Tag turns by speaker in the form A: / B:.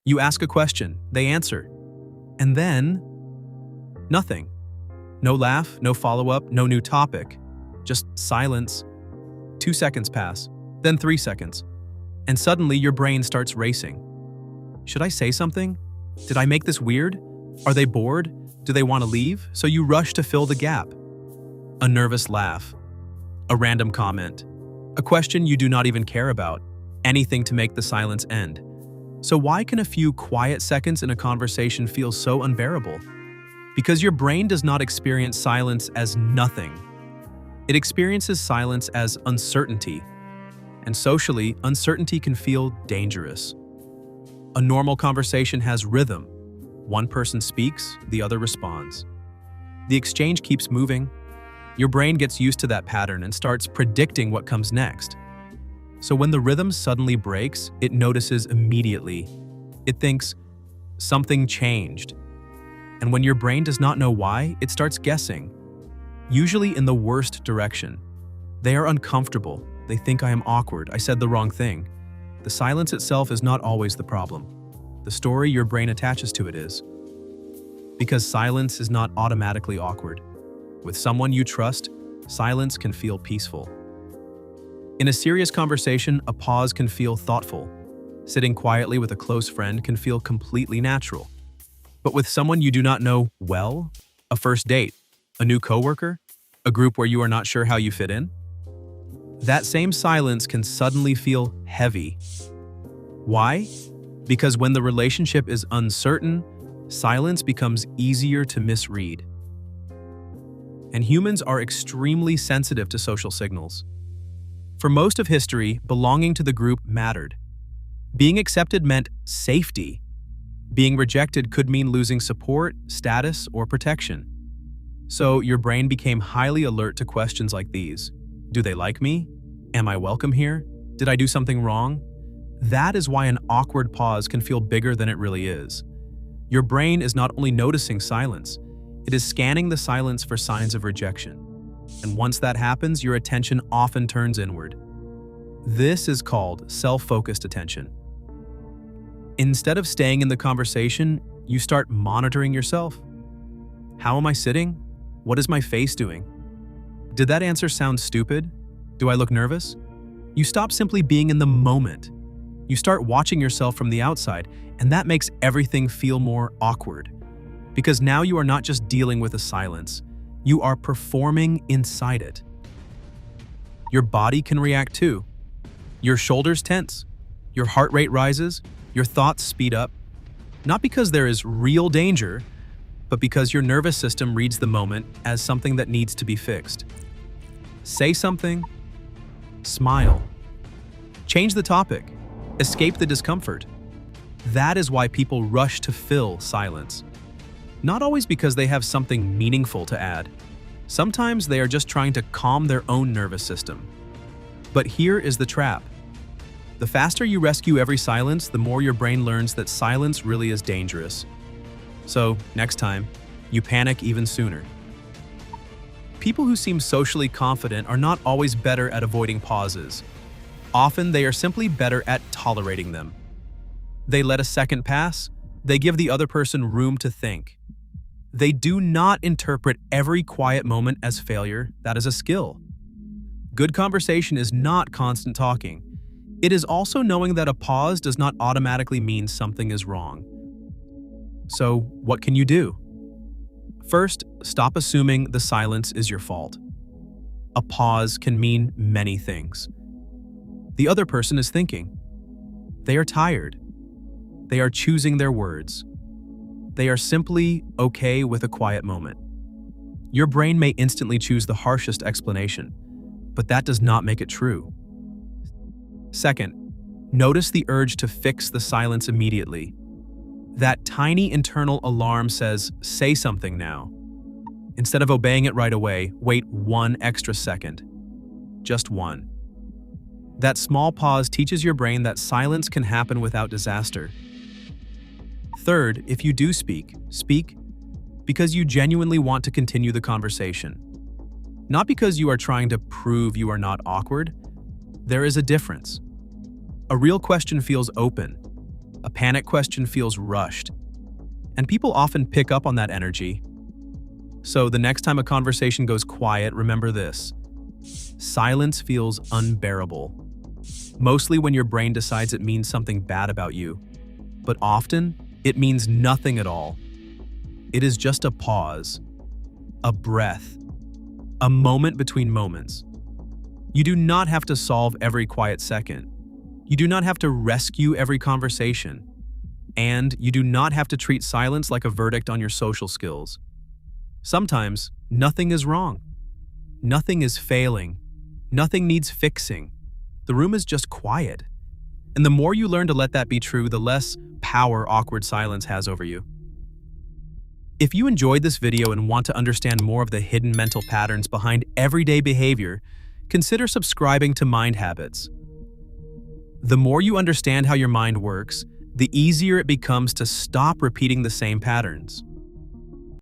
A: You ask a question, they answer. And then, nothing. No laugh, no follow-up, no new topic. Just silence. 2 seconds pass, then 3 seconds. And suddenly your brain starts racing. Should I say something? Did I make this weird? Are they bored? Do they want to leave? So you rush to fill the gap. A nervous laugh. A random comment. A question you do not even care about. Anything to make the silence end. So why can a few quiet seconds in a conversation feel so unbearable? Because your brain does not experience silence as nothing. It experiences silence as uncertainty. And socially, uncertainty can feel dangerous. A normal conversation has rhythm. One person speaks, the other responds. The exchange keeps moving. Your brain gets used to that pattern and starts predicting what comes next. So when the rhythm suddenly breaks, it notices immediately. It thinks, something changed. And when your brain does not know why, it starts guessing, usually in the worst direction. They are uncomfortable. They think I am awkward. I said the wrong thing. The silence itself is not always the problem. The story your brain attaches to it is. Because silence is not automatically awkward. With someone you trust, silence can feel peaceful. In a serious conversation, a pause can feel thoughtful. Sitting quietly with a close friend can feel completely natural. But with someone you do not know well, a first date, a new coworker, a group where you are not sure how you fit in, that same silence can suddenly feel heavy. Why? Because when the relationship is uncertain, silence becomes easier to misread. And humans are extremely sensitive to social signals. For most of history, belonging to the group mattered. Being accepted meant safety. Being rejected could mean losing support, status, or protection. So your brain became highly alert to questions like these. Do they like me? Am I welcome here? Did I do something wrong? That is why an awkward pause can feel bigger than it really is. Your brain is not only noticing silence, it is scanning the silence for signs of rejection. And once that happens, your attention often turns inward. This is called self-focused attention. Instead of staying in the conversation, you start monitoring yourself. How am I sitting? What is my face doing? Did that answer sound stupid? Do I look nervous? You stop simply being in the moment. You start watching yourself from the outside, and that makes everything feel more awkward. Because now you are not just dealing with a silence, you are performing inside it. Your body can react too. Your shoulders tense, your heart rate rises, your thoughts speed up. Not because there is real danger, but because your nervous system reads the moment as something that needs to be fixed. Say something, smile, change the topic, escape the discomfort. That is why people rush to fill silence. Not always because they have something meaningful to add. Sometimes they are just trying to calm their own nervous system. But here is the trap. The faster you rescue every silence, the more your brain learns that silence really is dangerous. So, next time, you panic even sooner. People who seem socially confident are not always better at avoiding pauses. Often they are simply better at tolerating them. They let a second pass. They give the other person room to think. They do not interpret every quiet moment as failure. That is a skill. Good conversation is not constant talking. It is also knowing that a pause does not automatically mean something is wrong. So, what can you do? First, stop assuming the silence is your fault. A pause can mean many things. The other person is thinking. They are tired. They are choosing their words. They are simply okay with a quiet moment. Your brain may instantly choose the harshest explanation, but that does not make it true. Second, notice the urge to fix the silence immediately. That tiny internal alarm says, say something now. Instead of obeying it right away, wait 1 extra second. Just one. That small pause teaches your brain that silence can happen without disaster. Third, if you do speak because you genuinely want to continue the conversation. Not because you are trying to prove you are not awkward. There is a difference. A real question feels open. A panic question feels rushed. And people often pick up on that energy. So the next time a conversation goes quiet, remember this. Silence feels unbearable. Mostly when your brain decides it means something bad about you. But often, it means nothing at all. It is just a pause, a breath, a moment between moments. You do not have to solve every quiet second. You do not have to rescue every conversation. And you do not have to treat silence like a verdict on your social skills. Sometimes, nothing is wrong. Nothing is failing. Nothing needs fixing. The room is just quiet. And the more you learn to let that be true, the less power awkward silence has over you. If you enjoyed this video and want to understand more of the hidden mental patterns behind everyday behavior, consider subscribing to Mind Habits. The more you understand how your mind works, the easier it becomes to stop repeating the same patterns.